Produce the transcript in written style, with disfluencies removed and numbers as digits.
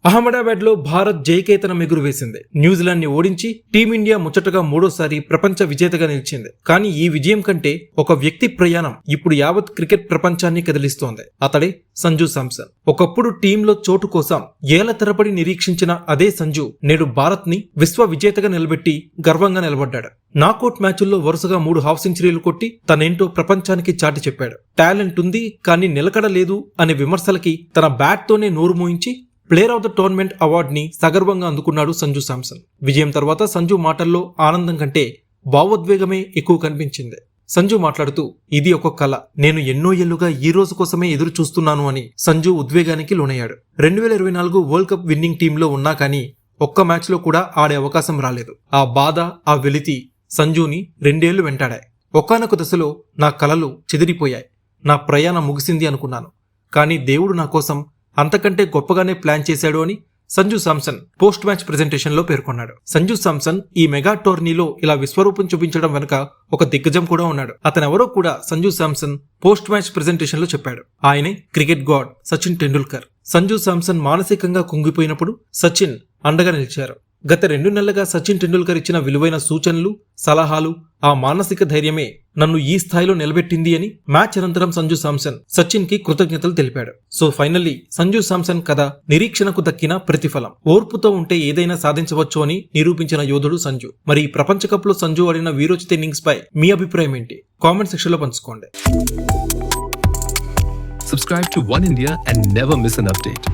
అహ్మదాబాద్ లో భారత్ జయకేతనం ఎగురవేసింది. న్యూజిలాండ్ ని ఓడించి టీమిండియా ముచ్చటగా మూడోసారి ప్రపంచ విజేతగా నిలిచింది. కానీ ఈ విజయం కంటే ఒక వ్యక్తి ప్రయాణం ఇప్పుడు యావత్ క్రికెట్ ప్రపంచాన్ని కదిలిస్తోంది. అతడే సంజు శాంసన్. ఒకప్పుడు టీంలో చోటు కోసం ఏళ్ల తరబడి నిరీక్షించిన అదే సంజు నేడు భారత్ ని విశ్వ విజేతగా నిలబెట్టి గర్వంగా నిలబడ్డాడు. నాకౌట్ మ్యాచుల్లో వరుసగా 3 హాఫ్ సెంచరీలు కొట్టి తనేంటో ప్రపంచానికి చాటి చెప్పాడు. టాలెంట్ ఉంది కానీ నిలకడ లేదు అనే విమర్శలకి తన బ్యాట్ తోనే నోరు మోయించి player of the tournament award ని సగర్వంగా అందుకున్నాడు సంజు శాంసన్. విజయం తర్వాత సంజు మాటల్లో ఆనందం కంటే భావోద్వేగమే ఎక్కువ కనిపించింది. సంజు మాట్లాడుతూ, ఇది ఒక కళ, నేను ఎన్నో ఏళ్లుగా ఈ రోజు కోసమే ఎదురు చూస్తున్నాను అని సంజు ఉద్వేగానికి లోనయ్యాడు. 2024 వరల్డ్ కప్ విన్నింగ్ టీంలో ఉన్నా కానీ ఒక్క మ్యాచ్ లో కూడా ఆడే అవకాశం రాలేదు. ఆ బాధ, ఆ వెలితి సంజుని 2 ఏళ్లు వెంటాడాయి. ఒకానొక దశలో నా కలలు చెదిరిపోయాయి, నా ప్రయాణం ముగిసింది అనుకున్నాను. కానీ దేవుడు నా కోసం అంతకంటే గొప్పగానే ప్లాన్ చేశాడు అని Sanju Samson post match presentation లో పేర్కొన్నాడు. సంజు శాంసన్ ఈ మెగా టోర్నీలో ఇలా విశ్వరూపం చూపించడం వెనుక ఒక దిగ్గజం కూడా ఉన్నాడు. అతనెవరో కూడా Sanju Samson post match presentation లో చెప్పాడు. ఆయనే క్రికెట్ గాడ్ సచిన్ టెండూల్కర్. సంజు శాంసన్ మానసికంగా కుంగిపోయినప్పుడు సచిన్ అండగా నిలిచారు. గత 2 నెలలుగా సచిన్ టెండూల్కర్ ఇచ్చిన విలువైన సూచనలు, సలహాలు, ఆ మానసిక ధైర్యమే నన్ను ఈ స్థాయిలో నిలబెట్టింది అని మ్యాచ్ అనంతరం సంజు శాంసన్ సచిన్ కి కృతజ్ఞతలు తెలిపాడు. సో ఫైనల్లీ సంజు శాంసన్ కథ నిరీక్షణకు దక్కిన ప్రతిఫలం. ఓర్పుతో ఉంటే ఏదైనా సాధించవచ్చు అని నిరూపించిన యోధుడు సంజు. మరి ఈ ప్రపంచ కప్ లో సంజు ఆడిన వీరోచిత ఇన్నింగ్స్ పై మీ అభిప్రాయం ఏంటి? కామెంట్ సెక్షన్ లో పంచుకోండి. Subscribe to One India and never miss an update.